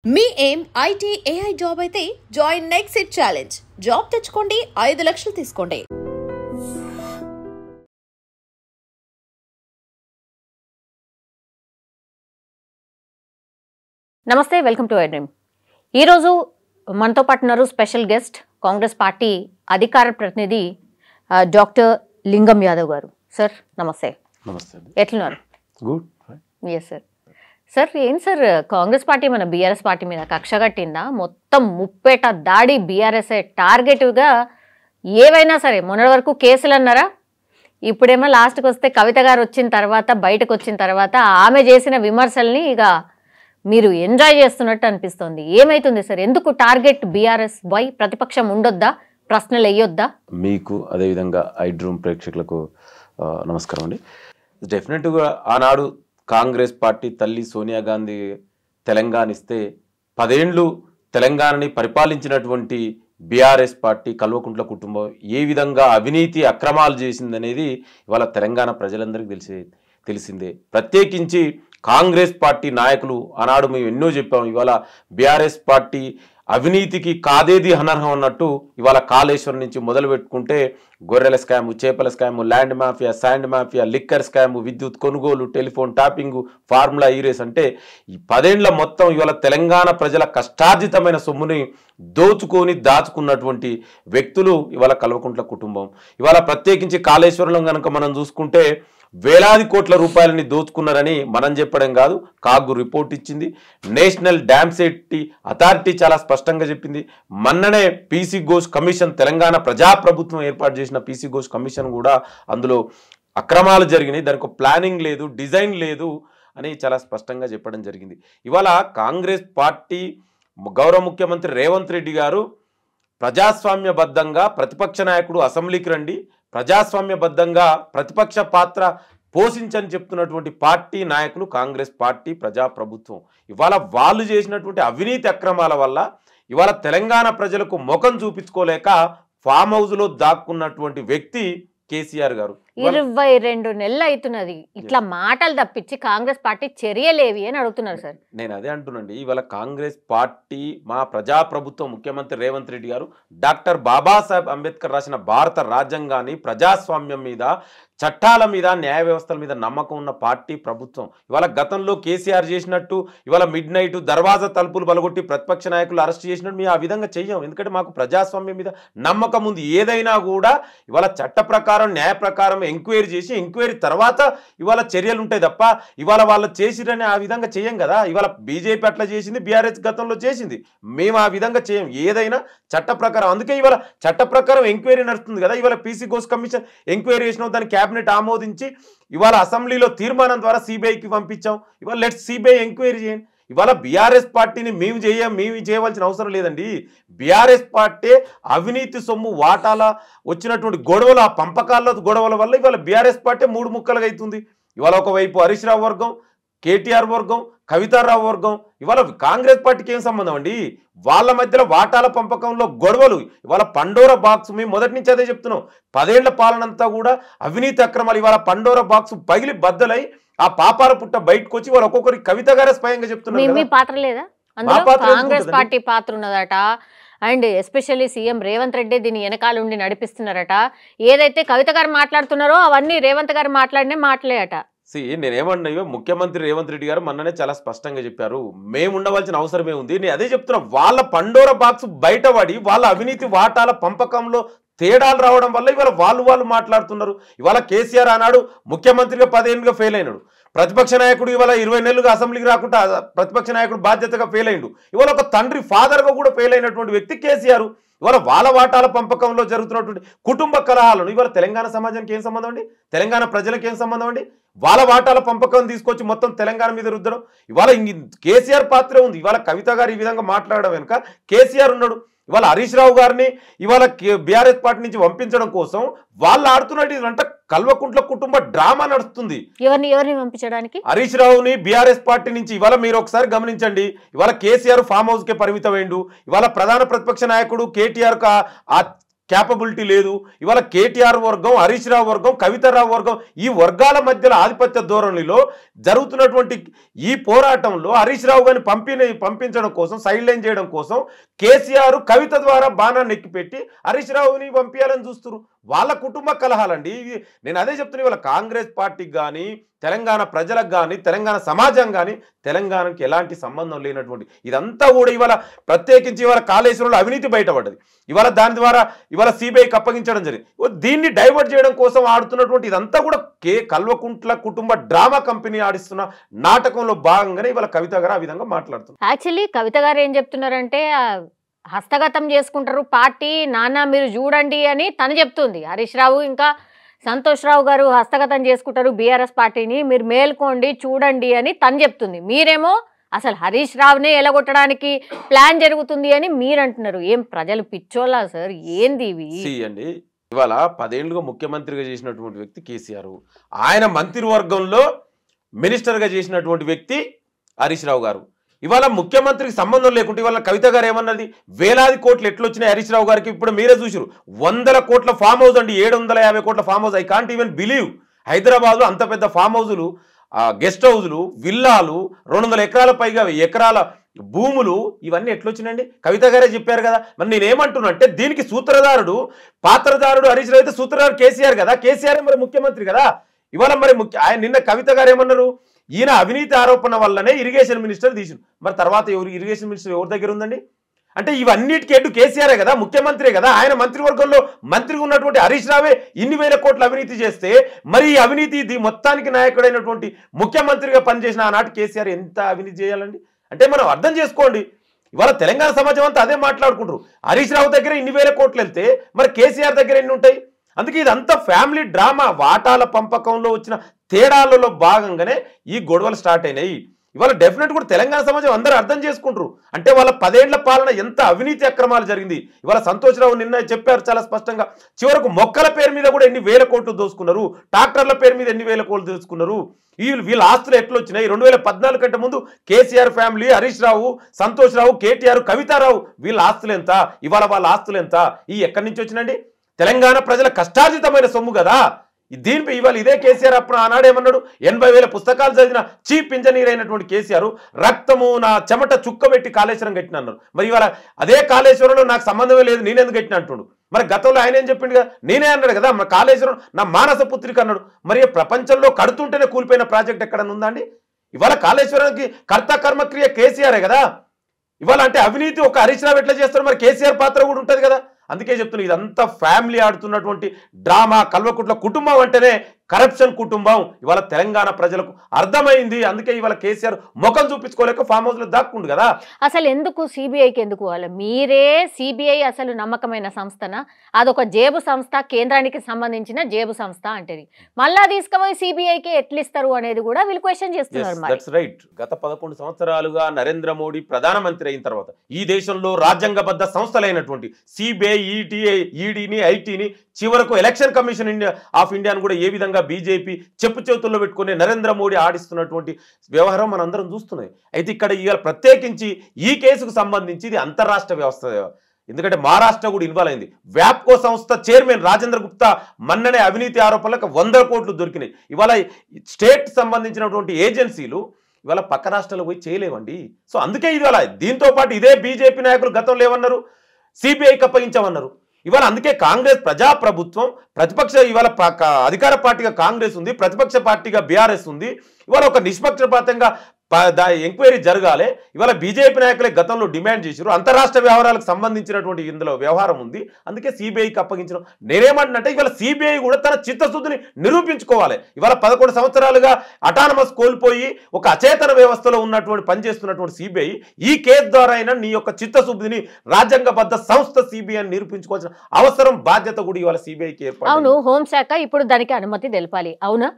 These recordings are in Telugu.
మీ ఏం ఐటీ ఏఐ జాబ్ అయితే join next it challenge. Job తెచ్చుకోండి, 5 లక్షలు తీసుకోండి. నమస్తే, వెల్కమ్ టు ఐడ్రీమ్. ఈరోజు మనతో పాటు ఉన్నారు స్పెషల్ గెస్ట్, కాంగ్రెస్ పార్టీ అధికార ప్రతినిధి డాక్టర్ లింగం యాదవ్ గారు. సార్ నమస్తే. నమస్తే. ఎట్లున్నారు? గుడ్. Yes sir. సార్ ఏం సార్, కాంగ్రెస్ పార్టీ మన బీఆర్ఎస్ పార్టీ మీద కక్ష కట్టిందా? మొత్తం ముప్పేట దాడి బీఆర్ఎస్ టార్గెట్గా ఏవైనా సరే. మొన్నటి వరకు కేసులు అన్నారా, ఇప్పుడేమో లాస్ట్కి వస్తే కవిత గారు వచ్చిన తర్వాత, బయటకు వచ్చిన తర్వాత ఆమె చేసిన విమర్శల్ని ఇక మీరు ఎంజాయ్ చేస్తున్నట్టు అనిపిస్తుంది. ఏమైతుంది సార్? ఎందుకు టార్గెట్ బీఆర్ఎస్? వై? ప్రతిపక్షం ఉండొద్దా? ప్రశ్నలు వేయొద్దా? మీకు అదేవిధంగా ఐడ్రూమ్ ప్రేక్షకులకు నమస్కారం అండి. డెఫినెట్గా ఆనాడు కాంగ్రెస్ పార్టీ తల్లి సోనియా గాంధీ తెలంగాణ ఇస్తే 10 ఏళ్ళు తెలంగాణని పరిపాలించినటువంటి బీఆర్ఎస్ పార్టీ కల్వకుంట్ల కుటుంబం ఏ విధంగా అవినీతి అక్రమాలు చేసిందనేది ఇవాళ తెలంగాణ ప్రజలందరికీ తెలిసిందే. ప్రత్యేకించి కాంగ్రెస్ పార్టీ నాయకులు ఆనాడు మేము ఎన్నో చెప్పాము. ఇవాళ బీఆర్ఎస్ పార్టీ అవినీతికి కాదేది అనర్హం అన్నట్టు ఇవాళ కాళేశ్వరం నుంచి మొదలు పెట్టుకుంటే గొర్రెల స్కాము, చేపల scam, land mafia, sand mafia, liquor scam, విద్యుత్ కొనుగోలు, టెలిఫోన్ టాపింగు, ఫార్ములా ఈరేస్ అంటే ఈ 10 ఏళ్ల మొత్తం ఇవాళ తెలంగాణ ప్రజల కష్టార్జితమైన సొమ్ముని దోచుకొని దాచుకున్నటువంటి వ్యక్తులు ఇవాళ కల్వకుంట్ల కుటుంబం. ఇవాళ ప్రత్యేకించి కాళేశ్వరంలో కనుక మనం చూసుకుంటే వేలాది కోట్ల రూపాయలని దోచుకున్నారని మనం చెప్పడం కాదు, కాగు రిపోర్ట్ ఇచ్చింది. నేషనల్ డ్యామ్ సేఫ్టీ అథారిటీ చాలా స్పష్టంగా చెప్పింది. మొన్ననే పీసీ ఘోష్ కమిషన్, తెలంగాణ ప్రజాప్రభుత్వం ఏర్పాటు చేసిన పీసీ ఘోష్ కమిషన్ కూడా అందులో అక్రమాలు జరిగినాయి, దానికి ప్లానింగ్ లేదు, డిజైన్ లేదు అని చాలా స్పష్టంగా చెప్పడం జరిగింది. ఇవాళ కాంగ్రెస్ పార్టీ గౌరవ ముఖ్యమంత్రి రేవంత్ రెడ్డి గారు ప్రజాస్వామ్యబద్ధంగా ప్రతిపక్ష నాయకుడు అసెంబ్లీకి రండి, ప్రజాస్వామ్యబద్ధంగా ప్రతిపక్ష పాత్ర పోషించని చెప్తున్నటువంటి పార్టీ నాయకులు కాంగ్రెస్ పార్టీ ప్రజాప్రభుత్వం. ఇవాళ వాళ్ళు చేసినటువంటి అవినీతి అక్రమాల వల్ల ఇవాళ తెలంగాణ ప్రజలకు ముఖం చూపించుకోలేక ఫామ్ హౌస్లో దాక్కున్నటువంటి వ్యక్తి కేసీఆర్ గారు. 22 నెలలు అవుతున్నది, ఇట్లా మాటలు తప్పించి కాంగ్రెస్ పార్టీ చర్యలేవి అని అడుగుతున్నారు సార్. నేను అదే అంటున్నాండి. ఇవాళ కాంగ్రెస్ పార్టీ మా ప్రజాప్రభుత్వం ముఖ్యమంత్రి రేవంత్ రెడ్డి గారు డాక్టర్ బాబాసాహెబ్ అంబేద్కర్ రాసిన భారత రాజ్యాంగాన్ని, ప్రజాస్వామ్యం మీద, చట్టాల మీద, న్యాయ వ్యవస్థల మీద నమ్మకం ఉన్న పార్టీ ప్రభుత్వం. ఇవాళ గతంలో కేసీఆర్ చేసినట్టు ఇవాళ మిడ్ నైట్ దర్వాజా తలుపులు బలగొట్టి ప్రతిపక్ష నాయకులు అరెస్ట్ చేసినట్టు మేము ఆ విధంగా చెయ్యం. ఎందుకంటే మాకు ప్రజాస్వామ్యం మీద నమ్మకం ఉంది. ఏదైనా కూడా ఇవాళ చట్ట ప్రకారం, న్యాయ ప్రకారం ఎంక్వైరీ చేసి ఎంక్వైరీ తర్వాత ఇవాళ చర్యలు ఉంటాయి తప్ప ఇవాళ వాళ్ళు చేసిరని ఆ విధంగా చేయం కదా. ఇవాళ బీజేపీ అట్లా చేసింది, బీఆర్ఎస్ గతంలో చేసింది, మేము ఆ విధంగా చేయం. ఏదైనా చట్ట ప్రకారం. అందుకే ఇవాళ చట్ట ప్రకారం ఎంక్వైరీ నడుస్తుంది కదా. ఇవాళ పీసీ ఘోష్ కమిషన్ ఎంక్వైరీ చేసిన దాన్ని క్యాబినెట్ ఆమోదించి ఇవాళ అసెంబ్లీలో తీర్మానం ద్వారా సిబిఐకి పంపించాం. ఇవాళ లెట్స్ సిబిఐ ఎంక్వైరీ చేయండి. ఇవాళ బీఆర్ఎస్ పార్టీని మేము చేయవలసిన అవసరం లేదండి. బీఆర్ఎస్ పార్టీ అవినీతి సొమ్ము వాటాల వచ్చినటువంటి గొడవలు, ఆ పంపకాల గొడవల వల్ల ఇవాళ బీఆర్ఎస్ పార్టీ 3 ముక్కలుగా అవుతుంది. ఇవాళ ఒకవైపు హరీష్ రావు వర్గం, కేటీఆర్ వర్గం, కవితారావు వర్గం. ఇవాళ కాంగ్రెస్ పార్టీకి ఏం సంబంధం అండి? వాళ్ళ మధ్యలో వాటాల పంపకంలో గొడవలు. ఇవాళ పండోరా బాక్స్ మేము మొదటి నుంచి అదే చెప్తున్నాం. 10 ఏళ్ల పాలనంతా కూడా అవినీతి అక్రమాలు. ఇవాళ పండోరా బాక్స్ పగిలి బద్దలై ఆ పాపాల పుట్ట బయటకు వచ్చి వాళ్ళు ఒక్కొక్కరి కవిత గారే స్వయంగా చెప్తున్నారు. మీ పాత్ర లేదా? కాంగ్రెస్ పార్టీ పాత్ర ఉన్నదట. And especially CM Revanth Reddy దీన్ని వెనకాల ఉండి నడిపిస్తున్నారట. ఏదైతే కవిత గారు మాట్లాడుతున్నారో అవన్నీ రేవంత్ గారు మాట్లాడినే మాట్లాడట. నేనేమన్నా, ముఖ్యమంత్రి రేవంత్ రెడ్డి గారు మొన్ననే చాలా స్పష్టంగా చెప్పారు, మేము ఉండవలసిన అవసరమే ఉంది. నేను అదే చెప్తున్నా. వాళ్ళ పండోరా బాక్స్ బయటపడి వాళ్ళ అవినీతి వాటాల పంపకంలో తేడాలు రావడం వల్ల ఇవాళ వాళ్ళు మాట్లాడుతున్నారు. ఇవాళ కేసీఆర్ ఆనాడు ముఖ్యమంత్రిగా 10 ఏళ్ళుగా ఫెయిల్ అయినాడు. ప్రతిపక్ష నాయకుడు ఇవాళ 20 నెలలుగా అసెంబ్లీకి రాకుండా ప్రతిపక్ష నాయకుడు బాధ్యతగా ఫెయిల్ అయ్యిండు. ఇవాళ ఒక తండ్రి ఫాదర్గా కూడా ఫెయిల్ అయినటువంటి వ్యక్తి కేసీఆర్. ఇవాళ వాళ్ళ వాటాల పంపకంలో జరుగుతున్నటువంటి కుటుంబ కలహాలను ఇవాళ తెలంగాణ సమాజానికి ఏం సంబంధం అండి? తెలంగాణ ప్రజలకు ఏం సంబంధం అండి? వాళ్ళ వాటాల పంపకం తీసుకొచ్చి మొత్తం తెలంగాణ మీద రుద్దడం. ఇవాళ కేసీఆర్ పాత్ర ఉంది. ఇవాళ కవిత గారు ఈ విధంగా మాట్లాడడం వెనుక కేసీఆర్ ఉన్నాడు. ఇవాళ హరీష్ రావు గారిని ఇవాళ బీఆర్ఎస్ పార్టీ నుంచి పంపించడం కోసం వాళ్ళు ఆడుతున్నట్టు ఇదంతా కల్వకుంట్ల కుటుంబ డ్రామా నడుస్తుంది. ఎవరిని పంపించడానికి? హరీష్ రావుని బీఆర్ఎస్ పార్టీ నుంచి. ఇవాళ మీరు ఒకసారి గమనించండి. ఇవాళ కేసీఆర్ ఫామ్ హౌస్ కే పరిమితమైండు. ఇవాళ ప్రధాన ప్రతిపక్ష నాయకుడు కేటీఆర్ ఆ క్యాపబిలిటీ లేదు. ఇవాళ కేటీఆర్ వర్గం, హరీష్ రావు వర్గం, కవితారావు వర్గం, ఈ వర్గాల మధ్యలో ఆధిపత్య ధోరణిలో జరుగుతున్నటువంటి ఈ పోరాటంలో హరీష్ రావు గారిని పంపించడం కోసం, సైడ్ లైన్ చేయడం కోసం కేసీఆర్ కవిత ద్వారా బాణాన్ని ఎక్కిపెట్టి హరీష్ రావుని పంపించాలని చూస్తున్నారు. వాళ్ళ కుటుంబ కలహాలండి. నేను అదే చెప్తున్నా, ఇవాళ కాంగ్రెస్ పార్టీకి కానీ, తెలంగాణ ప్రజలకు కానీ, తెలంగాణ సమాజం కానీ, తెలంగాణకి ఎలాంటి సంబంధం లేనటువంటి ఇదంతా కూడా ఇవాళ ప్రత్యేకించి ఇవాళ కాళేశ్వరంలో అవినీతి బయటపడ్డది. ఇవాళ దాని ద్వారా ఇవాళ సిబిఐకి అప్పగించడం జరిగింది. దీన్ని డైవర్ట్ చేయడం కోసం ఆడుతున్నటువంటి ఇదంతా కూడా కల్వకుంట్ల కుటుంబ డ్రామా కంపెనీ ఆడిస్తున్న నాటకంలో భాగంగానే ఇవాళ కవిత గారు ఆ విధంగా మాట్లాడుతున్నారు. యాక్చువల్లీ కవిత గారు ఏం చెప్తున్నారంటే హస్తగతం చేసుకుంటారు పార్టీ, నాన్న మీరు చూడండి అని తను చెప్తుంది. హరీష్ రావు ఇంకా సంతోష్ రావు గారు హస్తగతం చేసుకుంటారు బీఆర్ఎస్ పార్టీని, మీరు మేల్కోండి చూడండి అని తను చెప్తుంది. మీరేమో అసలు హరీష్ రావునే ఎలగొట్టడానికి ప్లాన్ జరుగుతుంది అని మీరు అంటున్నారు. ఏం ప్రజలు పిచ్చోలా సార్? ఏంది ఇవి అండి? ఇవాళ 10 ఏళ్లుగా ముఖ్యమంత్రిగా చేసినటువంటి వ్యక్తి కేసీఆర్, ఆయన మంత్రివర్గంలో మినిస్టర్గా చేసినటువంటి వ్యక్తి హరీష్ రావు గారు. ఇవాళ ముఖ్యమంత్రికి సంబంధం లేకుంటే ఇవాళ కవిత గారు ఏమన్నది, వేలాది కోట్లు ఎట్లొచ్చినాయి హరీష్ రావు గారికి? ఇప్పుడు మీరే చూసారు, 100 కోట్ల ఫామ్ హౌస్ అండి, 750 కోట్ల farm house. I can't even believe. హైదరాబాద్లో అంత పెద్ద ఫామ్ హౌజులు, గెస్ట్ హౌజులు, విల్లాలు, 200 ఎకరాల పైగా ఎకరాల భూములు, ఇవన్నీ ఎట్లొచ్చినాయండి? కవిత గారే చెప్పారు కదా. మరి నేనేమంటున్నా అంటే దీనికి సూత్రధారుడు, పాత్రధారుడు హరీష్ రావు అయితే సూత్రధారుడు కేసీఆర్ కదా. కేసీఆర్ మరి ముఖ్యమంత్రి కదా. ఇవాళ మరి ఆయన నిన్న కవిత గారు ఏమన్నారు, ఈయన అవినీతి ఆరోపణ వల్లనే ఇరిగేషన్ మినిస్టర్ తీసిండు. మరి తర్వాత ఇరిగేషన్ మినిస్టర్ ఎవరి దగ్గర ఉందండి? అంటే ఇవన్నిటికీ ఎడ్డు కేసీఆర్ కదా, ముఖ్యమంత్రి కదా. ఆయన మంత్రివర్గంలో మంత్రిగా ఉన్నటువంటి హరీష్ రావే ఇన్ని వేల కోట్ల అవినీతి చేస్తే మరి ఈ అవినీతి మొత్తానికి నాయకుడైనటువంటి ముఖ్యమంత్రిగా పనిచేసిన ఆనాటి కేసీఆర్ ఎంత అవినీతి చేయాలండి? అంటే మనం అర్థం చేసుకోండి. ఇవాళ తెలంగాణ సమాజం అంతా అదే మాట్లాడుకుంటారు. హరీష్ రావు దగ్గర ఇన్ని వేల కోట్లు వెళ్తే మరి కేసీఆర్ దగ్గర ఎన్ని ఉంటాయి? అందుకే ఇదంతా ఫ్యామిలీ డ్రామా, వాటాల పంపకంలో వచ్చిన తేడాలలో భాగంగానే ఈ గొడవలు స్టార్ట్ అయినాయి. ఇవాళ డెఫినెట్ కూడా తెలంగాణ సమాజం అందరూ అర్థం చేసుకుంటారు. అంటే వాళ్ళ 10 ఏళ్ల పాలన ఎంత అవినీతి అక్రమాలు జరిగింది. ఇవాళ సంతోష్ రావు నిన్న చెప్పారు చాలా స్పష్టంగా, చివరకు మొక్కల పేరు మీద కూడా ఎన్ని వేల కోట్లు దోసుకున్నారు, ట్రాక్టర్ల పేరు మీద ఎన్ని వేల కోట్లు దోసుకున్నారు. వీళ్ళ ఆస్తులు ఎట్లొచ్చినాయి? 2014 కంటే ముందు కేసీఆర్ ఫ్యామిలీ, హరీష్ రావు, సంతోష్ రావు, కేటీఆర్, కవితారావు వీళ్ళ ఆస్తులు ఎంత, ఇవాళ వాళ్ళ ఆస్తులు ఎంత, ఈ ఎక్కడి నుంచి వచ్చినండి? తెలంగాణ ప్రజల కష్టార్జితమైన సొమ్ము కదా. దీనిపై ఇవాళ ఇదే కేసీఆర్ అప్పుడు ఆనాడు ఏమన్నాడు, 80,000 పుస్తకాలు చదివిన చీఫ్ ఇంజనీర్ అయినటువంటి కేసీఆర్ రక్తము నా చెమట చుక్కబెట్టి కాళేశ్వరం కట్టిన అన్నారు. మరి ఇవాళ అదే కాళేశ్వరంలో నాకు సంబంధమే లేదు, నేనెందుకు కట్టిన అంటున్నాడు. మరి గతంలో ఆయన ఏం చెప్పిండు కదా, నేనే అన్నాడు కదా, మా కాళేశ్వరం నా మానస పుత్రిక అన్నాడు. మరి ప్రపంచంలో కడుతుంటేనే కూలిపోయిన ప్రాజెక్ట్ ఎక్కడన్నా ఉందా అండి? ఇవాళ కాళేశ్వరానికి కర్త కర్మక్రియ కేసీఆరే కదా. ఇవాళ అంటే అవినీతి ఒక హరీష్ రావు ఎట్లా చేస్తారు, మరి కేసీఆర్ పాత్ర కూడా ఉంటుంది కదా. అందుకే చెప్తున్నా, ఇదంతా ఫ్యామిలీ ఆడుతున్నటువంటి డ్రామా. కల్వకుంట్ల కుటుంబం అంటేనే కరప్షన్ కుటుంబం ఇవాళ తెలంగాణ ప్రజలకు అర్థమైంది. అందుకే ఇవాళ కేసీఆర్ ముఖం చూపించుకోలేక ఫామ్ హౌస్ లో దాక్కుండు కదా. అసలు ఎందుకు సిబిఐకి ఎందుకు వాళ్ళ మీరే సిబిఐ అసలు నమ్మకమైన సంస్థనా? అదొక జేబు సంస్థ, కేంద్రానికి సంబంధించిన జేబు సంస్థ అంటది. మళ్ళా తీసుకుపోయి సిబిఐకి ఎట్లా ఇస్తారు అనేది కూడా వీళ్ళు క్వశ్చన్ చేస్తున్నారు. That's right. గత 11 సంవత్సరాలుగా నరేంద్ర మోడీ ప్రధానమంత్రి అయిన తర్వాత ఈ దేశంలో రాజ్యాంగబద్ధ సంస్థలైనటువంటి సిబిఐ, ఈడీని, ఐటీని, చివరకు ఎలక్షన్ కమిషన్ ఆఫ్ ఇండియాను కూడా ఏ విధంగా బీజేపీ చెప్పు చేతుల్లో పెట్టుకుని నరేంద్ర మోడీ ఆడిస్తున్నటువంటి వ్యవహారం మనందరం చూస్తున్నాయి. అయితే ఇక్కడ ఇవాళ ప్రత్యేకించి ఈ కేసుకు సంబంధించి ఇది అంతర్రాష్ట్ర వ్యవస్థ. ఎందుకంటే మహారాష్ట్ర కూడా ఇన్వాల్వ్ అయింది. వ్యాప్కో సంస్థ చైర్మన్ రాజేంద్ర గుప్తా మన్ననే అవినీతి ఆరోపణలకు 100 కోట్లు దొరికినాయి. ఇవాళ స్టేట్ సంబంధించినటువంటి ఏజెన్సీలు ఇవాళ పక్క రాష్ట్రాలకు పోయి చేయలేవండి. సో అందుకే ఇవాళ దీంతో పాటు ఇదే బీజేపీ నాయకులు గతంలో ఏమన్నారు, సిబిఐకి అప్పగించామన్నారు. ఇవాళ అందుకే కాంగ్రెస్ ప్రజాప్రభుత్వం, ప్రతిపక్ష ఇవాళ అధికార పార్టీగా కాంగ్రెస్ ఉంది, ప్రతిపక్ష పార్టీగా బీఆర్ఎస్ ఉంది. ఇవాళ ఒక నిష్పక్షపాతంగా ఎంక్వైరీ జరగాలి. ఇవాళ బీజేపీ నాయకులే గతంలో డిమాండ్ చేశారు. అంతరాష్ట్ర వ్యవహారాలకు సంబంధించినటువంటి ఇందులో వ్యవహారం ఉంది. అందుకే సిబిఐకి అప్పగించడం. నేనేమంటున్నట్టే ఇవాళ సిబిఐ కూడా తన చిత్తశుద్ధిని నిరూపించుకోవాలి. ఇవాళ 11 సంవత్సరాలుగా అటానమస్ కోల్పోయి ఒక అచేతన వ్యవస్థలో ఉన్నటువంటి పనిచేస్తున్నటువంటి సిబిఐ ఈ కేసు ద్వారా అయినా నీ యొక్క చిత్తశుద్ధిని రాజ్యాంగబద్ధ సంస్థ సిబిఐ నిరూపించుకోవాల్సిన అవసరం, బాధ్యత కూడా ఇవాళ సిబిఐకి ఏర్పడింది. అవును, హోంశాఖ ఇప్పుడు దానికి అనుమతి తెలపాలి. అవునా?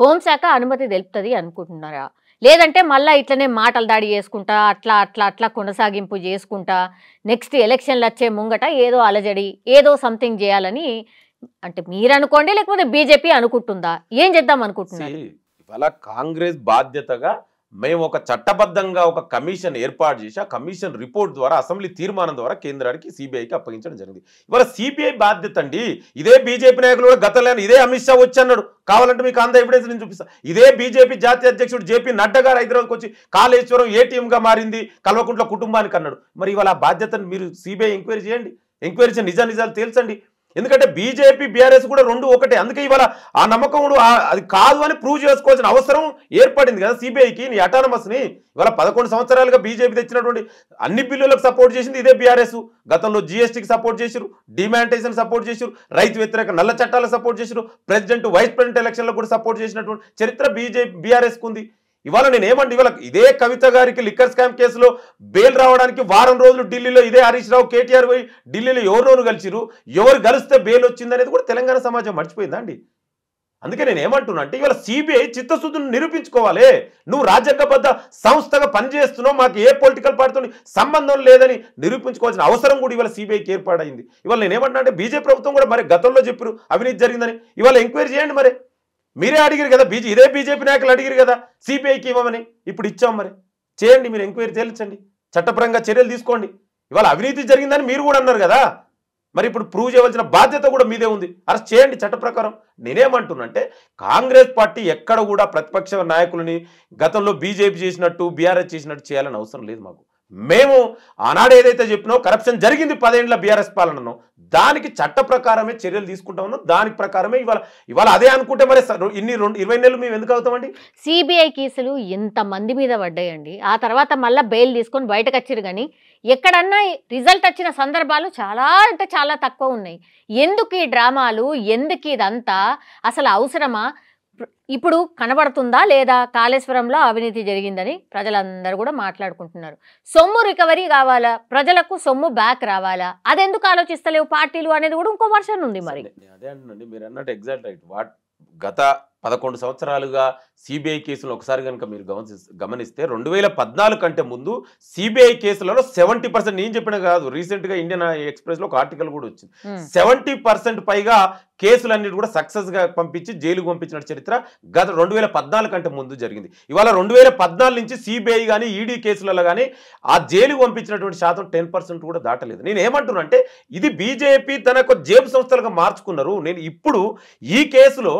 హోంశాఖ అనుమతి తెలుపుతుంది అనుకుంటున్నారా? లేదంటే మళ్ళీ ఇట్లనే మాటలు దాడి చేసుకుంటా అట్లా అట్లా అట్లా కొనసాగింపు చేసుకుంటా నెక్స్ట్ ఎలక్షన్లు వచ్చే ముంగట ఏదో అలజడి, ఏదో సంథింగ్ చేయాలని అంటే మీరు అనుకోండి, లేకపోతే బీజేపీ అనుకుంటుందా? ఏం చేద్దాం అనుకుంటున్నారు? ఇవాళ కాంగ్రెస్ బాధ్యతగా మేము ఒక చట్టబద్ధంగా ఒక కమిషన్ ఏర్పాటు చేసి ఆ కమిషన్ రిపోర్ట్ ద్వారా అసెంబ్లీ తీర్మానం ద్వారా కేంద్రానికి సిబిఐకి అప్పగించడం జరిగింది. ఇవాళ సిబిఐ బాధ్యత అండి. ఇదే బీజేపీ నాయకులు కూడా గతంలో ఇదే అమిత్ షా వచ్చి అన్నాడు, కావాలంటే మీకు అంత ఎవిడెన్స్ నేను చూపిస్తాను. ఇదే బీజేపీ జాతీయ అధ్యక్షుడు జేపీ నడ్డా గారు హైదరాబాద్కి వచ్చి కాళేశ్వరం ఏటీఎంగా మారింది కల్వకుంట్ల కుటుంబానికి అన్నాడు. మరి ఇవాళ ఆ బాధ్యతను మీరు సిబిఐ ఎంక్వైరీ చేయండి, ఎంక్వైరీ చేసి నిజాలు తేల్చండి. ఎందుకంటే బీజేపీ బీఆర్ఎస్ కూడా రెండు ఒకటే. అందుకే ఇవాళ ఆ నమ్మకం అది కాదు అని ప్రూవ్ చేసుకోవాల్సిన అవసరం ఏర్పడింది కదా సిబిఐకి. నీ అటానమస్ని ఇవాళ 11 సంవత్సరాలుగా బీజేపీ తెచ్చినటువంటి అన్ని బిల్లులకు సపోర్ట్ చేసింది ఇదే బీఆర్ఎస్. గతంలో జీఎస్టీకి సపోర్ట్ చేశారు, డిమానిటైజేషన్ సపోర్ట్ చేశారు, రైతు వ్యతిరేక నల్ల చట్టాలకు సపోర్ట్ చేశారు, ప్రెసిడెంట్ వైస్ ప్రెసిడెంట్ ఎలక్షన్లకు కూడా సపోర్ట్ చేసినటువంటి చరిత్ర బీఆర్ఎస్కు ఉంది. ఇవాళ నేనేమంటే ఇవాళ ఇదే కవిత గారికి లిక్కర్ స్కామ్ కేసులో బెయిల్ రావడానికి వారం రోజులు ఢిల్లీలో ఇదే హరీష్ రావు కేటీఆర్ పోయి ఢిల్లీలో ఎవరినోను కలిసిరు, ఎవరు కలిస్తే బెయిల్ వచ్చింది అనేది కూడా తెలంగాణ సమాజం మర్చిపోయిందా అండి? అందుకే నేను ఏమంటున్నా అంటే ఇవాళ సిబిఐ చిత్తశుద్ధిని నిరూపించుకోవాలి. నువ్వు రాజ్యాంగబద్ధ సంస్థగా పనిచేస్తున్నావు, మాకు ఏ పొలిటికల్ పార్టీతో సంబంధం లేదని నిరూపించుకోవాల్సిన అవసరం కూడా ఇవాళ సిబిఐకి ఏర్పాటైంది. ఇవాళ నేను ఏమంటున్నా అంటే బీజేపీ ప్రభుత్వం కూడా మరి గతంలో చెప్పారు అవినీతి జరిగిందని, ఇవాళ ఎంక్వైరీ చేయండి. మరి మీరే అడిగారు కదా, ఇదే బీజేపీ నాయకులు అడిగారు కదా సిబిఐకి ఇవ్వమని, ఇప్పుడు ఇచ్చాం. మరి చేయండి, మీరు ఎంక్వైరీ తేల్చండి, చట్టపరంగా చర్యలు తీసుకోండి. ఇవాళ అవినీతి జరిగిందని మీరు కూడా అన్నారు కదా, మరి ఇప్పుడు ప్రూవ్ చేయవలసిన బాధ్యత కూడా మీదే ఉంది, అరెస్ట్ చేయండి చట్ట ప్రకారం. నేనేమంటున్నంటే కాంగ్రెస్ పార్టీ ఎక్కడ కూడా ప్రతిపక్ష నాయకులని గతంలో బీజేపీ చేసినట్టు బీఆర్ఎస్ చేసినట్టు చేయాలని అవసరం లేదు మాకు. మేము ఆనాడు ఏదైతే చెప్పినో కరప్షన్ జరిగింది 10 ఏళ్ల బీఆర్ఎస్ పాలనను, దానికి చట్ట ప్రకారమే చర్యలు తీసుకుంటా ఉన్నాం. దాని ప్రకారమే ఇవాళ అదే అనుకుంటే మరి 20 నెలలు మేము ఎందుకు అవుతామండి? సిబిఐ కేసులు ఎంతమంది మీద పడ్డాయండి, ఆ తర్వాత మళ్ళీ బెయిల్ తీసుకొని బయటకు వచ్చారు. కానీ ఎక్కడన్నా రిజల్ట్ వచ్చిన సందర్భాలు చాలా అంటే చాలా తక్కువ ఉన్నాయి. ఎందుకు ఈ డ్రామాలు, ఎందుకు ఇదంతా, అసలు అవసరమా? ఇప్పుడు కనబడుతుందా లేదా కాళేశ్వరంలో అవినీతి జరిగిందని ప్రజలందరూ కూడా మాట్లాడుకుంటున్నారు. సొమ్ము రికవరీ కావాలా, ప్రజలకు సొమ్ము బ్యాక్ రావాలా, అదెందుకు ఆలోచిస్తలేవు పార్టీలు అనేది కూడా ఇంకో వర్షన్ ఉంది. మరి అదే అంటున్నాండి, మీరు అన్నట్టు ఎగ్జాక్ట్ రైట్. గత 11 సంవత్సరాలుగా సిబిఐ కేసులు ఒకసారి కనుక మీరు గమనిస్తే 2014 కంటే ముందు సిబిఐ కేసులలో 70%, నేను చెప్పిన కాదు, రీసెంట్గా ఇండియన్ ఎక్స్ప్రెస్లో ఒక ఆర్టికల్ కూడా వచ్చింది, 70% పైగా కేసులన్నిటి కూడా సక్సెస్గా పంపించి జైలుకు పంపించిన చరిత్ర గత 2014 కంటే ముందు జరిగింది. ఇవాళ 2014 నుంచి సిబిఐ కానీ ఈడీ కేసులలో కానీ ఆ జైలుకు పంపించినటువంటి శాతం 10% కూడా దాటలేదు. నేను ఏమంటున్నా అంటే ఇది బీజేపీ తన యొక్క జేబు సంస్థలుగా మార్చుకున్నారు. నేను ఇప్పుడు ఈ కేసులో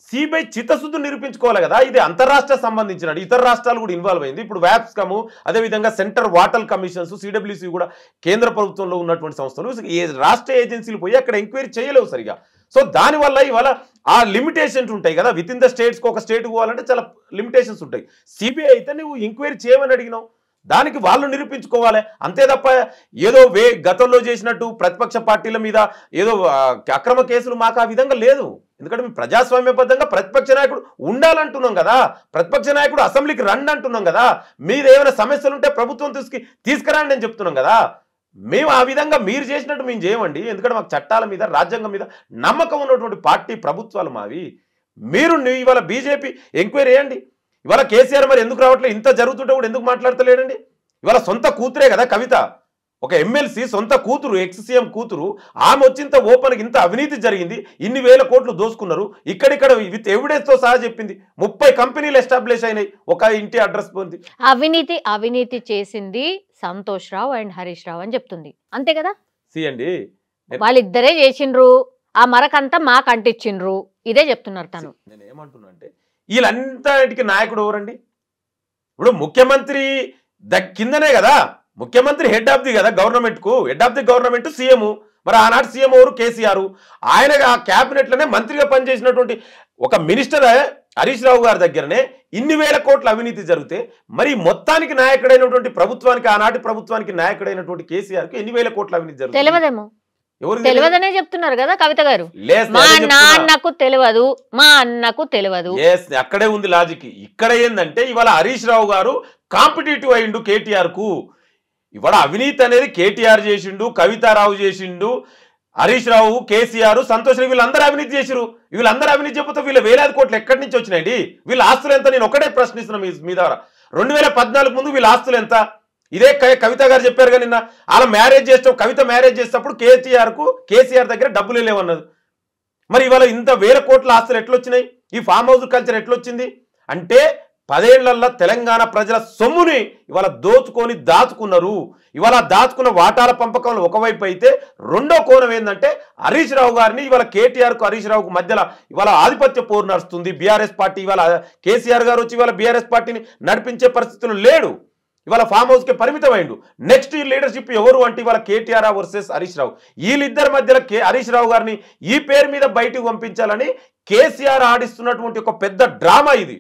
సిబిఐ చిత్తశుద్ధి నిరూపించుకోవాలి కదా, ఇది అంతరాష్ట్ర సంబంధించిన ఇతర రాష్ట్రాలు కూడా ఇన్వాల్వ్ అయింది. ఇప్పుడు వ్యాప్స్కము, అదేవిధంగా సెంటర్ వాటర్ కమిషన్స్, సిడబ్ల్యూసి కూడా కేంద్ర ప్రభుత్వంలో ఉన్నటువంటి సంస్థలు రాష్ట్ర ఏజెన్సీలు పోయి అక్కడ ఎంక్వైరీ చేయలేవు సరిగా. సో దానివల్ల ఇవాళ ఆ లిమిటేషన్స్ ఉంటాయి కదా, విత్ ఇన్ ద స్టేట్స్కి ఒక స్టేట్కి పోవాలంటే చాలా లిమిటేషన్స్ ఉంటాయి. సిబిఐ అయితే నువ్వు ఎంక్వైరీ చేయమని అడిగినావు, దానికి వాళ్ళు నిరూపించుకోవాలి అంతే తప్ప ఏదో గతంలో చేసినట్టు ప్రతిపక్ష పార్టీల మీద ఏదో అక్రమ కేసులు మాకు ఆ విధంగా లేదు. ఎందుకంటే మేము ప్రజాస్వామ్యబద్ధంగా ప్రతిపక్ష నాయకుడు ఉండాలంటున్నాం కదా, ప్రతిపక్ష నాయకుడు అసెంబ్లీకి రండి అంటున్నాం కదా, మీరు ఏమైనా సమస్యలు ఉంటే ప్రభుత్వం తీసుకురండి అని చెప్తున్నాం కదా. మేము ఆ విధంగా మీరు చేసినట్టు మేము చేయమండి, ఎందుకంటే మాకు చట్టాల మీద రాజ్యాంగం మీద నమ్మకం ఉన్నటువంటి పార్టీ ప్రభుత్వాలు మావి. మీరు ఇవాళ బీజేపీ ఎంక్వైరీ చేయండి. ఇవాళ కేసీఆర్ మరి ఎందుకు రావట్లేదు, ఇంత జరుగుతుంటే కూడా ఎందుకు మాట్లాడతలేడండి? ఇవాళ సొంత కూతురే కదా కవిత, ఒక ఎమ్మెల్సీ సొంత కూతురు, ఎక్స్-సీఎం కూతురు, ఆమె వచ్చింత ఓపెన్కి ఇంత అవినీతి జరిగింది, ఇన్ని వేల కోట్లు దోసుకున్నారు, ఇక్కడిక్కడ విత్ ఎవిడెన్స్తో సహా చెప్పింది. 30 కంపెనీలు ఎస్టాబ్లిష్ అయినాయి ఒక ఇంటి అడ్రస్ పొంది. అవినీతి చేసింది సంతోష్ రావు అండ్ హరీష్ రావు అని చెప్తుంది, అంతే కదా? అండి వాళ్ళిద్దరే చేసిండ్రు, ఆ మరకంతా మాకు అంటించిండ్రు, ఇదే చెప్తున్నారు తను. నేను ఏమంటున్నా అంటే వీళ్ళంతటికి నాయకుడు ఎవరండి? ఇప్పుడు ముఖ్యమంత్రి కిందనే కదా, ముఖ్యమంత్రి హెడ్ ఆఫ్ ది కదా గవర్నమెంట్కు, head of the government CM. మరి ఆనాడు సీఎం ఎవరు? కేసీఆర్. ఆయన ఆ క్యాబినెట్లోనే మంత్రిగా పనిచేసినటువంటి ఒక మినిస్టర్ హరీష్ రావు గారి దగ్గరనే ఇన్ని వేల కోట్ల అవినీతి జరిగితే మరి మొత్తానికి నాయకుడైనటువంటి ప్రభుత్వానికి, ఆనాటి ప్రభుత్వానికి నాయకుడైనటువంటి కేసీఆర్కి ఎన్ని వేల కోట్ల అవినీతి జరుగుతుంది తెలియదేమో, తెలియదనే చెప్తున్నారు కదా కవిత గారు. మా నాన్నకు తెలియదు, మా అన్నకు తెలియదు. అక్కడే ఉంది లాజిక్. ఇక్కడ ఏంటంటే ఇవాళ హరీష్ రావు గారు కాంపిటేటివ్ అయిండు కేటీఆర్ కు. ఇవాళ అవినీతి అనేది కేటీఆర్ చేసిండు, కవితారావు చేసిండు, హరీష్ రావు, కేసీఆర్, సంతోష్ రావు, వీళ్ళందరూ అవినీతి చేసిరు. వీళ్ళందరూ అవినీతి చెప్పితే వీళ్ళ వేలాది కోట్లు ఎక్కడి నుంచి వచ్చినాయండి? వీళ్ళ ఆస్తులు ఎంత? నేను ఒకటే ప్రశ్నిస్తున్నా మీ ద్వారా. 2014 ముందు వీళ్ళ ఆస్తులు ఎంత? ఇదే కవిత గారు చెప్పారు కానీ నిన్న అలా మ్యారేజ్ చేస్తాం, కవిత మ్యారేజ్ చేసేటప్పుడు కేసీఆర్ దగ్గర డబ్బులు లేవన్నది. మరి ఇవాళ ఇంత వేల కోట్ల ఆస్తులు ఎట్లొచ్చినాయి? ఈ ఫామ్ హౌస్ కల్చర్ ఎట్లొచ్చింది? అంటే 10 ఏళ్లలో తెలంగాణ ప్రజల సొమ్ముని ఇవాళ దోచుకొని దాచుకున్నారు. ఇవాళ దాచుకున్న వాటాల పంపకంలో ఒకవైపు అయితే రెండో కోణం ఏంటంటే హరీష్ రావు గారిని ఇవాళ కేటీఆర్కు హరీష్ రావుకు మధ్యలో ఇవాళ ఆధిపత్య పోరు నడుస్తుంది. బీఆర్ఎస్ పార్టీ ఇవాళ కేసీఆర్ గారు వచ్చి ఇవాళ బీఆర్ఎస్ పార్టీని నడిపించే పరిస్థితులు లేడు. ఇవాళ ఫామ్ హౌస్కి పరిమితమైండు. నెక్స్ట్ ఈ లీడర్షిప్ ఎవరు అంటే ఇవాళ కేటీఆర్ వర్సెస్ హరీష్ రావు. వీళ్ళిద్దరి మధ్యలో హరీష్ రావు గారిని ఈ పేరు మీద బయటకు పంపించాలని కేసీఆర్ ఆడిస్తున్నటువంటి ఒక పెద్ద డ్రామా ఇది.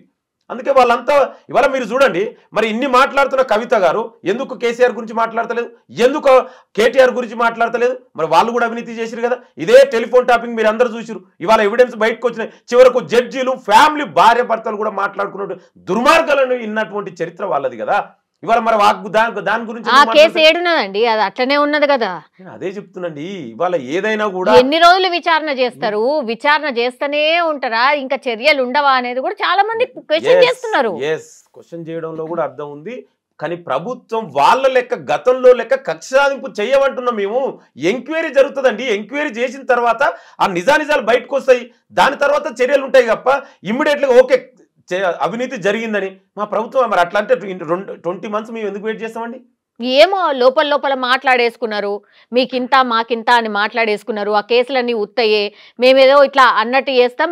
అందుకే వాళ్ళంతా ఇవాళ మీరు చూడండి, మరి ఇన్ని మాట్లాడుతున్న కవిత గారు ఎందుకు కేసీఆర్ గురించి మాట్లాడతలేదు, ఎందుకు కేటీఆర్ గురించి మాట్లాడతలేదు? మరి వాళ్ళు కూడా అవినీతి చేసిరు కదా. ఇదే టెలిఫోన్ టాపింగ్ మీరు అందరూ చూసిరు. ఇవాళ ఎవిడెన్స్ బయటకు వచ్చినాయి. చివరకు జడ్జీలు ఫ్యామిలీ భార్య భర్తలు కూడా మాట్లాడుకున్నట్టు దుర్మార్గాలను ఇన్నటువంటి చరిత్ర వాళ్ళది కదా. ఇవాళ మరి దాని గురించి కేసు ఏడున్నదండి, అది అట్లనే ఉన్నది కదా. అదే చెప్తున్నాండి. ఇవాళ ఏదైనా కూడా ఎన్ని రోజులు విచారణ చేస్తారు, విచారణ చేస్తూనే ఉంటారా, ఇంకా చర్యలు ఉండవా అనేది కూడా చాలా మంది క్వశ్చన్ చేస్తున్నారు. క్వశ్చన్ చేయడంలో కూడా అర్థం ఉంది. కానీ ప్రభుత్వం వాళ్ళ లెక్క గతంలో లెక్క కక్ష సాధింపు చేయమంటున్నాం మేము. ఎంక్వైరీ జరుగుతుందండి. ఎంక్వైరీ చేసిన తర్వాత ఆ నిజానిజాలు బయటకు వస్తాయి. దాని తర్వాత చర్యలు ఉంటాయి తప్ప ఇమ్మీడియట్గా ఓకే అవినీతి జరిగిందని మా ప్రభుత్వం మరి అట్లా అంటే 20 months మేము ఎందుకు వెయిట్ చేస్తామండి? ఏమో లోపల మాట్లాడేసుకున్నారు, మీకింత మాకింత అని మాట్లాడేసుకున్నారు. ఆ కేసులన్నీ ఉత్తయ్యే, మేమేదో ఇట్లా అన్నట్టు చేస్తాం,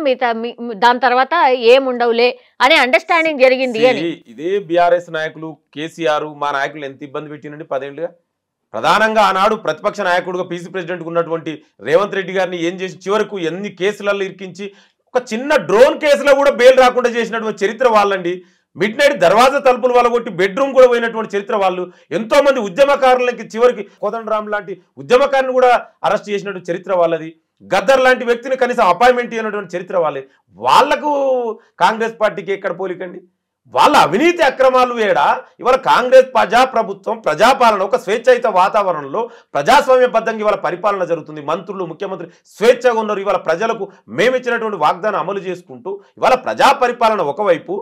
దాని తర్వాత ఏముండవులే అనే అండర్స్టాండింగ్ జరిగింది అని. ఇదే బీఆర్ఎస్ నాయకులు కేసీఆర్ మా నాయకులు ఎంత ఇబ్బంది పెట్టినండి 10 ఏళ్ళుగా. ప్రధానంగా ఆనాడు ప్రతిపక్ష నాయకుడుగా పీసీ ప్రెసిడెంట్గా ఉన్నటువంటి రేవంత్ రెడ్డి గారిని ఏం చేసి చివరకు ఎన్ని కేసులలో ఇరికించి ఒక చిన్న డ్రోన్ కేసులో కూడా బెయిల్ రాకుండా చేసినటువంటి చరిత్ర వాళ్ళండి. మిడ్ నైట్ దర్వాజా తలుపులు వాళ్ళగొట్టి బెడ్రూమ్ కూడా పోయినటువంటి చరిత్ర వాళ్ళు. ఎంతో మంది ఉద్యమకారులకి చివరికి కోదండరామ్ లాంటి ఉద్యమకారుని కూడా అరెస్ట్ చేసినటువంటి చరిత్ర వాళ్ళది. గద్దర్ లాంటి వ్యక్తిని కనీసం అపాయింట్మెంట్ అయినటువంటి చరిత్ర వాళ్ళే. వాళ్లకు కాంగ్రెస్ పార్టీకి ఎక్కడ పోలికండి? వాళ్ళ అవినీతి అక్రమాలు వేడా ఇవాళ కాంగ్రెస్ ప్రజాప్రభుత్వం ప్రజాపాలన ఒక స్వేచ్ఛాయుత వాతావరణంలో ప్రజాస్వామ్యబద్ధంగా ఇవాళ పరిపాలన జరుగుతుంది. మంత్రులు ముఖ్యమంత్రి స్వేచ్ఛగా ఉన్నారు. ఇవాళ ప్రజలకు మేమిచ్చినటువంటి వాగ్దానం అమలు చేసుకుంటూ ఇవాళ ప్రజా పరిపాలన ఒకవైపు,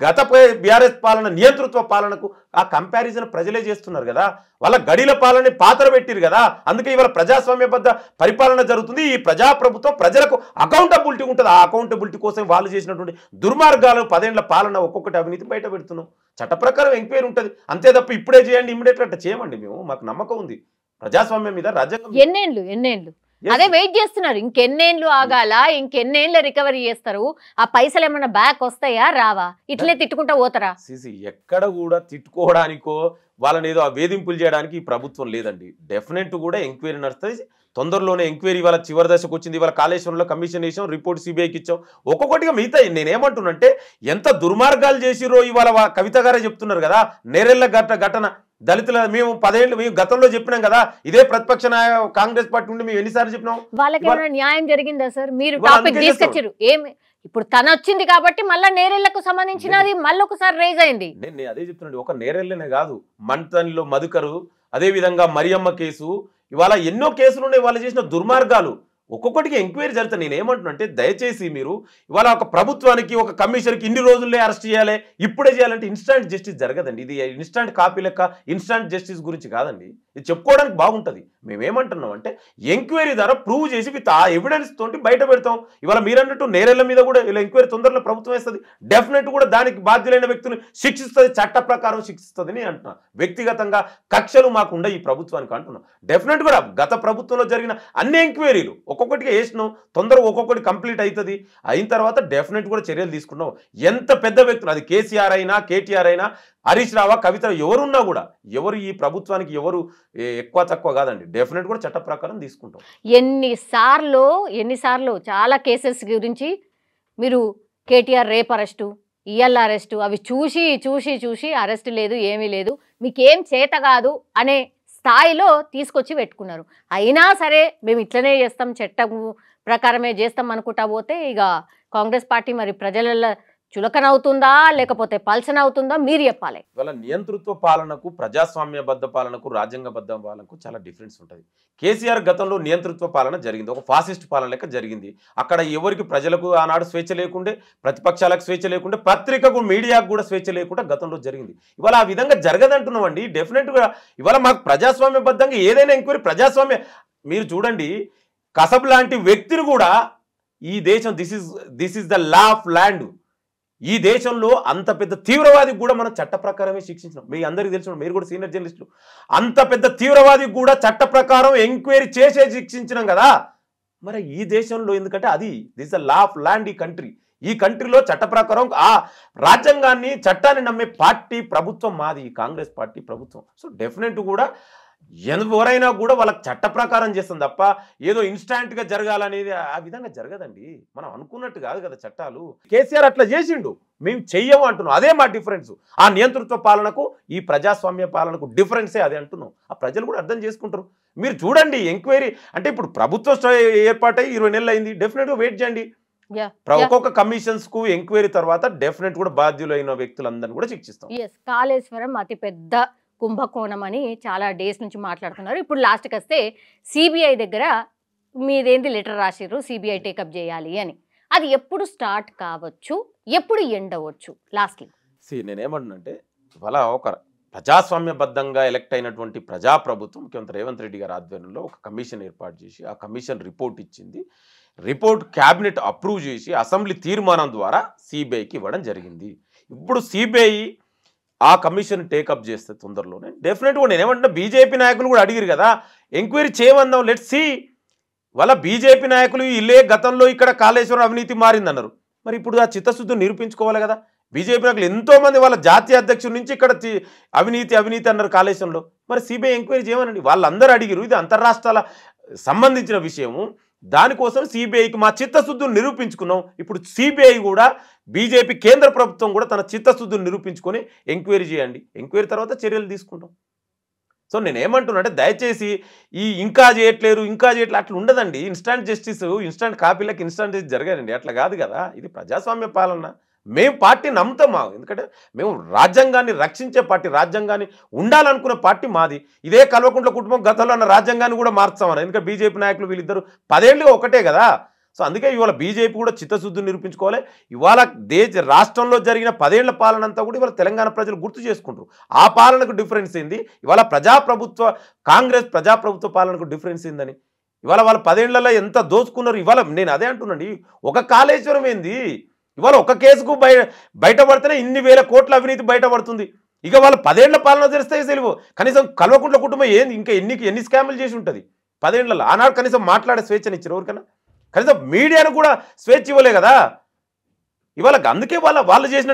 గత బీఆర్ఎస్ పాలన నియంతృత్వ పాలనకు ఆ కంపారిజన్ ప్రజలే చేస్తున్నారు కదా. వాళ్ళ గడిల పాలన పాత్ర పెట్టిరు కదా. అందుకే ఇవాళ ప్రజాస్వామ్యబద్ధ పరిపాలన జరుగుతుంది. ఈ ప్రజాప్రభుత్వం ప్రజలకు అకౌంటబిలిటీ ఉంటుంది. ఆ అకౌంటబిలిటీ కోసం వాళ్ళు చేసినటువంటి దుర్మార్గాలు 10 ఏళ్ల పాలన ఒక్కొక్కటి అవినీతి బయట పెడుతున్నాం. చట్ట ప్రకారం ఎంక్వైరీ ఉంటుంది. అంతే తప్ప ఇప్పుడే చేయండి ఇమ్మీడియట్గా అట్లా చేయమండి. మేము మాకు నమ్మకం ఉంది ప్రజాస్వామ్యం మీద, రాజ్యాంగం. ఎన్నేళ్ళు అదే వెయిట్ చేస్తున్నారు. ఇంకెన్నేళ్ళు ఆగాల, ఇంకెన్నేళ్ళు రికవరీ చేస్తారు? ఆ పైసలు ఏమన్నా బ్యాక్ వస్తాయా రావా? ఇట్లే తిట్టుకుంటా పోతారా? ఎక్కడ కూడా తిట్టుకోవడానికో వాళ్ళని ఏదో వేధింపులు చేయడానికి ఈ ప్రభుత్వం లేదండి. డెఫినెట్ కూడా ఎంక్వైరీ నడుస్తుంది. తొందరలోనే ఎంక్వైరీ వాళ్ళ చివరి దశకు వచ్చింది. ఇవాళ కాళేశ్వరంలో కమిషన్ వేసాం, రిపోర్ట్ సిబిఐకి ఇచ్చాం. ఒక్కొక్కటిగా మిగతా నేనేమంటున్నంటే ఎంత దుర్మార్గాలు చేసిరో ఇవాళ కవిత గారే చెప్తున్నారు కదా. నేరెళ్ళ ఘటన దళితుల మేము 10 ఏళ్ళు మేము గతంలో చెప్పినాం కదా. ఇదే ప్రతిపక్ష కాంగ్రెస్ పార్టీ ఉండి మేము ఎన్నిసార్లు చెప్పినాం? వాళ్ళకి ఏమైనా న్యాయం జరిగిందా సార్? మీరు టాపిక్ తీసుకొచ్చారు. ఏమి ఇప్పుడు తన వచ్చింది కాబట్టి మళ్ళీ నేరెళ్లకు సంబంధించినది మళ్ళీ ఒకసారి రైజ్ అయింది. నేను అదే చెప్తున్నాను. ఒక నేరెళ్ళనే కాదు, మంటన్లో మధుకరు, అదే విధంగా మరియమ్మ కేసు, ఇవాళ ఎన్నో కేసులు ఉన్నాయి. వాళ్ళు చేసిన దుర్మార్గాలు ఒక్కొక్కటికి ఎంక్వైరీ జరుగుతుంది. నేను ఏమంటున్నా అంటే దయచేసి మీరు ఇవాళ ఒక ప్రభుత్వానికి ఒక కమిషనర్కి ఇన్ని రోజుల్లో అరెస్ట్ చేయాలి, ఇప్పుడే చేయాలంటే ఇన్స్టాంట్ జస్టిస్ జరగదండి. ఇది ఇన్స్టాంట్ కాపీ లెక్క ఇన్స్టాంట్ జస్టిస్ గురించి కాదండి. ఇది చెప్పుకోవడానికి బాగుంటుంది. మేమేమంటున్నాం అంటే ఎంక్వైరీ ద్వారా ప్రూవ్ చేసి విత్ ఆ ఎవిడెన్స్ తోటి బయట పెడతాం. ఇవాళ మీరన్నట్టు నేరెళ్ల మీద కూడా ఇలా ఎంక్వైరీ తొందరలో ప్రభుత్వం వేస్తుంది. డెఫినెట్ కూడా దానికి బాధ్యులైన వ్యక్తులు శిక్షిస్తుంది, చట్ట ప్రకారం శిక్షిస్తుంది అని అంటున్నా. వ్యక్తిగతంగా కక్షలు మాకుండా ఈ ప్రభుత్వానికి అంటున్నాం. డెఫినెట్ కూడా గత ప్రభుత్వంలో జరిగిన అన్ని ఎంక్వైరీలు ఒక్కొక్కటిగా వేసినాం. తొందరగా ఒక్కొక్కటి కంప్లీట్ అవుతుంది. అయిన తర్వాత డెఫినెట్ కూడా చర్యలు తీసుకున్నాం. ఎంత పెద్ద వ్యక్తులు, అది కేసీఆర్ అయినా కేటీఆర్ అయినా హరీష్ రావా కవిత ఎవరున్నా కూడా ఎవరు ఈ ప్రభుత్వానికి ఎవరు ఎక్కువ తక్కువ కాదండి. డెఫినెట్ కూడా చట్ట ప్రకారం తీసుకుంటాం. ఎన్నిసార్లు చాలా కేసెస్ గురించి మీరు కేటీఆర్ రేప్ అరెస్టు, ఇఎల్ అరెస్టు అవి చూసి చూసి చూసి అరెస్ట్ లేదు, ఏమీ లేదు, మీకేం చేత కాదు అనే స్థాయిలో తీసుకొచ్చి పెట్టుకున్నారు. అయినా సరే మేము ఇట్లనే చేస్తాం, చట్టం ప్రకారమే చేస్తాం అనుకుంటా పోతే ఇక కాంగ్రెస్ పార్టీ మరి ప్రజలలో చులకనవుతుందా లేకపోతే పల్సన అవుతుందా మీరు చెప్పాలి. ఇవాళ నియంతృత్వ పాలనకు, ప్రజాస్వామ్యబద్ధ పాలనకు, రాజ్యాంగబద్ధ పాలనకు చాలా డిఫరెన్స్ ఉంటుంది. కేసీఆర్ గతంలో నియంతృత్వ పాలన జరిగింది, ఒక ఫాసిస్ట్ పాలన లెక్క జరిగింది. అక్కడ ఎవరికి ప్రజలకు ఆనాడు స్వేచ్ఛ లేకుండే, ప్రతిపక్షాలకు స్వేచ్ఛ లేకుండే, పత్రికకు మీడియాకు కూడా స్వేచ్ఛ లేకుండా గతంలో జరిగింది. ఇవాళ ఆ విధంగా జరగదంటున్నామండి. డెఫినెట్గా ఇవాళ మాకు ప్రజాస్వామ్యబద్ధంగా ఏదైనా ఎంక్వైరీ ప్రజాస్వామ్య మీరు చూడండి. కసబ్ లాంటి వ్యక్తిని కూడా ఈ దేశం this is the law of land, ఈ దేశంలో అంత పెద్ద తీవ్రవాదికి కూడా మనం చట్ట ప్రకారమే శిక్షించినాం. మీ అందరికీ తెలిసిన, మీరు కూడా సీనియర్ జర్నలిస్టులు, అంత పెద్ద తీవ్రవాదికి కూడా చట్ట ప్రకారం ఎంక్వైరీ చేసే శిక్షించినాం కదా. మరి ఈ దేశంలో ఎందుకంటే అది this the law of land. ఈ కంట్రీలో చట్ట ప్రకారం ఆ రాజ్యాంగాన్ని చట్టాన్ని నమ్మే పార్టీ ప్రభుత్వం మాది, కాంగ్రెస్ పార్టీ ప్రభుత్వం. సో డెఫినెట్ కూడా ఎవరైనా కూడా వాళ్ళకి చట్ట ప్రకారం చేస్తుంది తప్ప ఏదో ఇన్స్టాంట్గా జరగాలనేది ఆ విధంగా జరగదండి. మనం అనుకున్నట్టు కాదు కదా చట్టాలు. కేసీఆర్ అట్లా చేసిండు, మేము చెయ్యము అంటున్నాం. అదే మా డిఫరెన్స్. ఆ నియంతృత్వ పాలనకు ఈ ప్రజాస్వామ్య పాలనకు డిఫరెన్సే అదే అంటున్నాం. ఆ ప్రజలు కూడా అర్థం చేసుకుంటారు. మీరు చూడండి ఎంక్వైరీ అంటే ఇప్పుడు ప్రభుత్వం ఏర్పాటై 20 నెలలు అయింది. డెఫినెట్గా వెయిట్ చేయండి. ఒక్కొక్క కమిషన్స్ కు ఎంక్వైరీ తర్వాత డెఫినెట్ కూడా బాధ్యులైన వ్యక్తులందరినీ కూడా శిక్షిస్తాం. కాళేశ్వరం అతి పెద్ద కుంభకోణం అని చాలా డేస్ నుంచి మాట్లాడుతున్నారు. ఇప్పుడు లాస్ట్కి వస్తే సిబిఐ దగ్గర మీదేంటి లెటర్ రాసిర్రు సిబిఐ టేకప్ చేయాలి అని. అది ఎప్పుడు స్టార్ట్ కావచ్చు, ఎప్పుడు ఎండ్ అవ్వచ్చు? లాస్ట్లీ నేనేమంటున్నంటే ఇవాళ ఒక ప్రజాస్వామ్యబద్ధంగా ఎలక్ట్ అయినటువంటి ప్రజాప్రభుత్వం ముఖ్యమంత్రి రేవంత్ రెడ్డి గారి ఆధ్వర్యంలో ఒక కమిషన్ ఏర్పాటు చేసి ఆ కమిషన్ రిపోర్ట్ ఇచ్చింది. రిపోర్ట్ క్యాబినెట్ అప్రూవ్ చేసి అసెంబ్లీ తీర్మానం ద్వారా సిబిఐకి ఇవ్వడం జరిగింది. ఇప్పుడు సిబిఐ ఆ కమిషన్ టేకప్ చేస్తే తొందరలోనే డెఫినెట్గా నేనేమంటున్నా, బీజేపీ నాయకులు కూడా అడిగారు కదా ఎంక్వైరీ చేయమందాం, లెట్స్ సీ. వాళ్ళ బీజేపీ నాయకులు ఇల్లే గతంలో ఇక్కడ కాళేశ్వరం అవినీతి మారిందన్నారు. మరి ఇప్పుడు ఆ చిత్తశుద్ధిని నిరూపించుకోవాలి కదా. బీజేపీ నాయకులు ఎంతోమంది వాళ్ళ జాతీయ అధ్యక్షుడి నుంచి ఇక్కడ అవినీతి అన్నారు కాళేశ్వరంలో. మరి సిబిఐ ఎంక్వైరీ చేయమనండి. వాళ్ళందరూ అడిగారు. ఇది అంతర్రాష్ట్రాల సంబంధించిన విషయము. దానికోసం సిబిఐకి మా చిత్తశుద్ధిని నిరూపించుకున్నాం. ఇప్పుడు సిబిఐ కూడా బీజేపీ కేంద్ర ప్రభుత్వం కూడా తన చిత్తశుద్ధిని నిరూపించుకొని ఎంక్వైరీ చేయండి. ఎంక్వైరీ తర్వాత చర్యలు తీసుకుంటాం. సో నేనేమంటున్నా అంటే దయచేసి ఇంకా చేయట్లేరు అట్లా ఉండదండి. ఇన్స్టాంట్ జస్టిస్, ఇన్స్టాంట్ కాపీలకు ఇన్స్టాంట్ జస్టిస్ జరగాలండి. అట్లా కాదు కదా. ఇది ప్రజాస్వామ్య పాలన. మేము పార్టీ నమ్ముతాం. ఎందుకంటే మేము రాజ్యాంగాన్ని రక్షించే పార్టీ, రాజ్యాంగాన్ని ఉండాలనుకున్న పార్టీ మాది. ఇదే కల్వకుంట్ల కుటుంబం గతంలో అన్న రాజ్యాంగాన్ని కూడా మార్చామని. ఎందుకంటే బీజేపీ నాయకులు వీళ్ళిద్దరు 10 ఏళ్ళుగా ఒకటే కదా. సో అందుకే ఇవాళ బీజేపీ కూడా చిత్తశుద్ధిని నిరూపించుకోవాలి. ఇవాళ రాష్ట్రంలో జరిగిన 10 ఏళ్ల పాలన అంతా కూడా ఇవాళ తెలంగాణ ప్రజలు గుర్తు చేసుకుంటారు. ఆ పాలనకు డిఫరెన్స్ ఏంది, ఇవాళ కాంగ్రెస్ ప్రజాప్రభుత్వ పాలనకు డిఫరెన్స్ ఏందని. ఇవాళ వాళ్ళ 10 ఏళ్లలో ఎంత దోచుకున్నారు. ఇవాళ నేను అదే అంటున్నాండి, ఒక కాళేశ్వరం ఏంది, ఇవాళ ఒక కేసుకు బయటపడితేనే ఇన్ని వేల కోట్ల అవినీతి బయటపడుతుంది. ఇక వాళ్ళు 10 ఏళ్ల పాలన తెరిస్తే తెలియవు. కనీసం కల్వకుంట్ల కుటుంబం ఏంది ఇంకా ఎన్ని స్కాములు చేసి ఉంటుంది 10 ఏళ్లలో. ఆనాడు కనీసం మాట్లాడే స్వేచ్ఛని ఇచ్చారు ఎవరికైనా? కనీసం మీడియాను కూడా స్వేచ్ఛ ఇవ్వలే కదా. ఇవాళ అందుకే వాళ్ళు చేసిన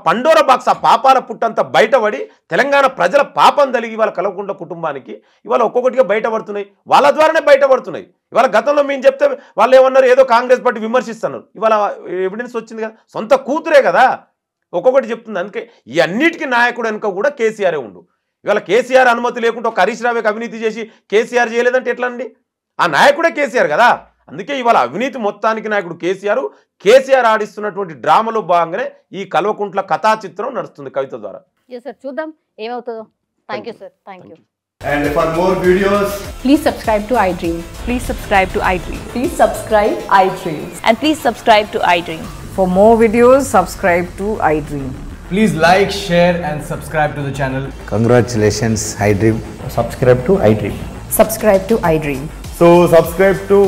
పండోరా బాక్స్, ఆ పాపాల పుట్టంతా బయటపడి తెలంగాణ ప్రజల పాపం తలిగి వాళ్ళ కల్వకుంట్ల కుటుంబానికి ఇవాళ ఒక్కొక్కటిగా బయటపడుతున్నాయి. వాళ్ళ ద్వారానే బయటపడుతున్నాయి. ఇవాళ గతంలో మేము చెప్తే వాళ్ళు ఏమన్నారు, ఏదో కాంగ్రెస్ పార్టీ విమర్శిస్తున్నారు. ఇవాళ ఎవిడెన్స్ వచ్చింది కదా, సొంత కూతురే కదా ఒక్కొక్కటి చెప్తుంది. అందుకే ఈ అన్నిటికీ నాయకుడు వెనుక కూడా కేసీఆరే ఉండు. ఇవాళ కేసీఆర్ అనుమతి లేకుండా ఒక హరీష్ రావుకి అవినీతి చేసి కేసీఆర్ చేయలేదంటే ఎట్లా అండి? ఆ నాయకుడే కేసీఆర్ కదా. అందుకే ఇవాళ అవినీతి మొత్తానికి నాయకుడు కేసీఆర్ ఆడిస్తున్నటువంటి డ్రామాలో భాగంగానే ఈ కల్వకుంట్ల కథా చిత్రం నడుస్తుంది కవిత ద్వారా. చూద్దాం ఏమవుతుందో. Thank you sir. Thank you. And for more videos, please subscribe to iDream. Please subscribe to iDream. Please subscribe iDream. And please subscribe to iDream. For more videos, subscribe to iDream. please like, share and subscribe to the channel. Congratulations, iDream. Subscribe to iDream. Subscribe to iDream. So subscribe to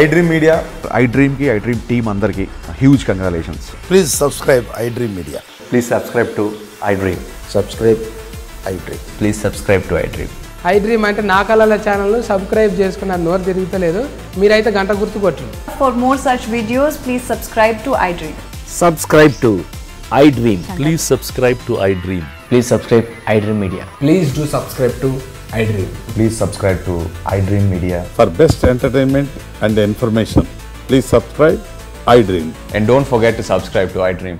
iDream Media. iDream team andarki huge congratulations. Please subscribe iDream Media. Please subscribe to iDream. Subscribe iDream. Please subscribe to iDream. iDream అంటే నా కళల ఛానల్ను సబ్స్క్రైబ్ చేసుకున్న నోరు తిరుగుతలేదు, మీరైతే గంట గుర్తు కొట్టండి. For more such videos, please subscribe to iDream. Subscribe to iDream. Please subscribe to iDream. Please subscribe iDream Media. Please do subscribe to iDream. Please subscribe to iDream Media. For best entertainment and information, please subscribe iDream. And don't forget to subscribe to iDream.